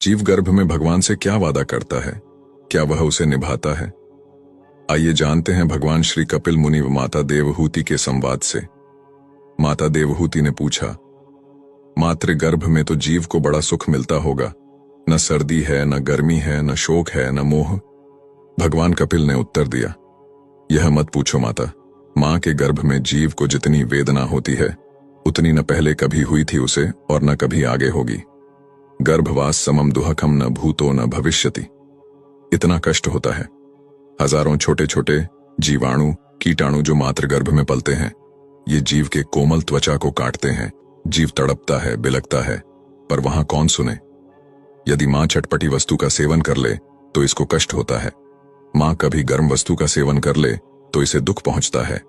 जीव गर्भ में भगवान से क्या वादा करता है? क्या वह उसे निभाता है? आइए जानते हैं भगवान श्री कपिल मुनि व माता देवहूति के संवाद से। माता देवहूति ने पूछा, मातृ गर्भ में तो जीव को बड़ा सुख मिलता होगा, न सर्दी है, न गर्मी है, न शोक है, न मोह। भगवान कपिल ने उत्तर दिया, यह मत पूछो माता। मां के गर्भ में जीव को जितनी वेदना होती है उतनी न पहले कभी हुई थी उसे और न कभी आगे होगी। गर्भवास समम दुहकम न भूतो न भविष्यति। इतना कष्ट होता है। हजारों छोटे छोटे जीवाणु कीटाणु जो मातृ गर्भ में पलते हैं, ये जीव के कोमल त्वचा को काटते हैं। जीव तड़पता है, बिलखता है, पर वहां कौन सुने? यदि मां चटपटी वस्तु का सेवन कर ले तो इसको कष्ट होता है। मां कभी गर्म वस्तु का सेवन कर ले तो इसे दुख पहुंचता है।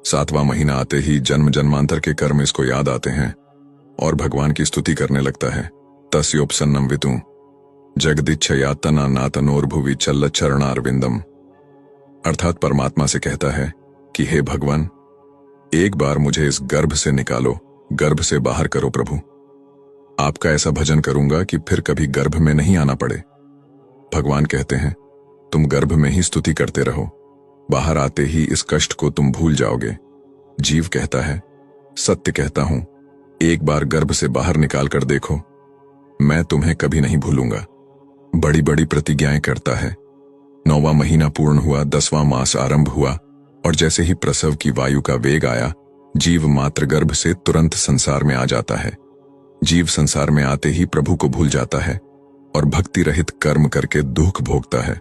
7वां महीना आते ही जन्म जन्मांतर के कर्म इसको याद आते हैं और भगवान की स्तुति करने लगता है। तस्योपसन्नम वितु जगदिच्छयातना नातनोर्भुवि चल्ल चरणारविंदम। अर्थात परमात्मा से कहता है कि हे भगवान, एक बार मुझे इस गर्भ से निकालो, गर्भ से बाहर करो प्रभु। आपका ऐसा भजन करूंगा कि फिर कभी गर्भ में नहीं आना पड़े। भगवान कहते हैं, तुम गर्भ में ही स्तुति करते रहो, बाहर आते ही इस कष्ट को तुम भूल जाओगे। जीव कहता है, सत्य कहता हूं, एक बार गर्भ से बाहर निकाल कर देखो, मैं तुम्हें कभी नहीं भूलूंगा। बड़ी बड़ी प्रतिज्ञाएं करता है। 9वां महीना पूर्ण हुआ, 10वां मास आरंभ हुआ और जैसे ही प्रसव की वायु का वेग आया, जीव मातृ गर्भ से तुरंत संसार में आ जाता है। जीव संसार में आते ही प्रभु को भूल जाता है और भक्ति रहित कर्म करके दुख भोगता है।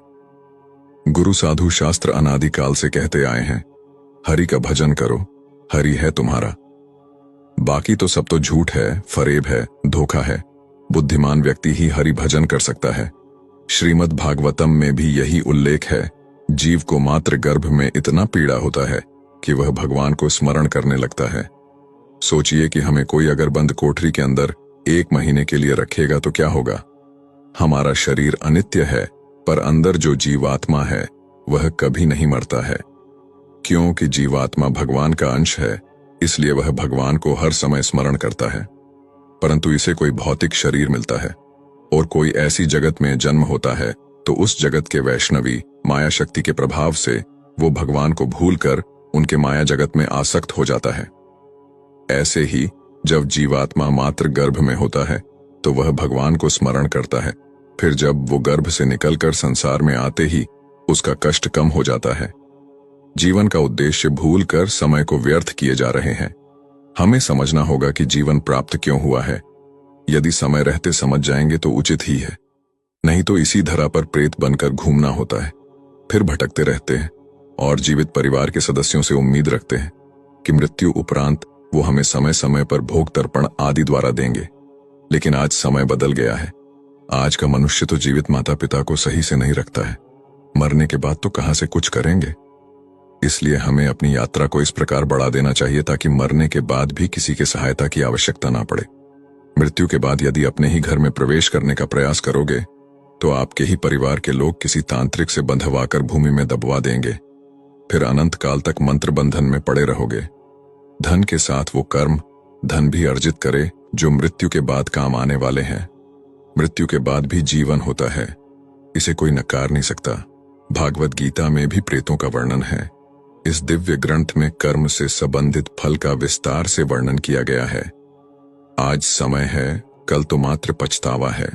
गुरु साधु शास्त्र अनादिकाल से कहते आए हैं, हरि का भजन करो, हरि है तुम्हारा। बाकी तो सब तो झूठ है, फरेब है, धोखा है। बुद्धिमान व्यक्ति ही हरि भजन कर सकता है। श्रीमद् भागवतम में भी यही उल्लेख है। जीव को मातृ गर्भ में इतना पीड़ा होता है कि वह भगवान को स्मरण करने लगता है। सोचिए कि हमें कोई अगर बंद कोठरी के अंदर 1 महीने के लिए रखेगा तो क्या होगा? हमारा शरीर अनित्य है, पर अंदर जो जीवात्मा है वह कभी नहीं मरता है। क्योंकि जीवात्मा भगवान का अंश है, इसलिए वह भगवान को हर समय स्मरण करता है। परंतु इसे कोई भौतिक शरीर मिलता है और कोई ऐसी जगत में जन्म होता है तो उस जगत के वैष्णवी माया शक्ति के प्रभाव से वो भगवान को भूलकर उनके माया जगत में आसक्त हो जाता है। ऐसे ही जब जीवात्मा मातृ गर्भ में होता है तो वह भगवान को स्मरण करता है। फिर जब वो गर्भ से निकलकर संसार में आते ही उसका कष्ट कम हो जाता है। जीवन का उद्देश्य भूलकर समय को व्यर्थ किए जा रहे हैं। हमें समझना होगा कि जीवन प्राप्त क्यों हुआ है। यदि समय रहते समझ जाएंगे तो उचित ही है, नहीं तो इसी धरा पर प्रेत बनकर घूमना होता है। फिर भटकते रहते हैं और जीवित परिवार के सदस्यों से उम्मीद रखते हैं कि मृत्यु उपरांत वो हमें समय समय पर भोग तर्पण आदि द्वारा देंगे। लेकिन आज समय बदल गया है। आज का मनुष्य तो जीवित माता पिता को सही से नहीं रखता है। मरने के बाद तो कहां से कुछ करेंगे। इसलिए हमें अपनी यात्रा को इस प्रकार बढ़ा देना चाहिए ताकि मरने के बाद भी किसी की सहायता की आवश्यकता ना पड़े। मृत्यु के बाद यदि अपने ही घर में प्रवेश करने का प्रयास करोगे तो आपके ही परिवार के लोग किसी तांत्रिक से बंधवाकर भूमि में दबवा देंगे। फिर अनंत काल तक मंत्र बंधन में पड़े रहोगे। धन के साथ वो कर्म धन भी अर्जित करे जो मृत्यु के बाद काम आने वाले हैं। मृत्यु के बाद भी जीवन होता है, इसे कोई नकार नहीं सकता। भागवत गीता में भी प्रेतों का वर्णन है। इस दिव्य ग्रंथ में कर्म से संबंधित फल का विस्तार से वर्णन किया गया है। आज समय है, कल तो मात्र पछतावा है।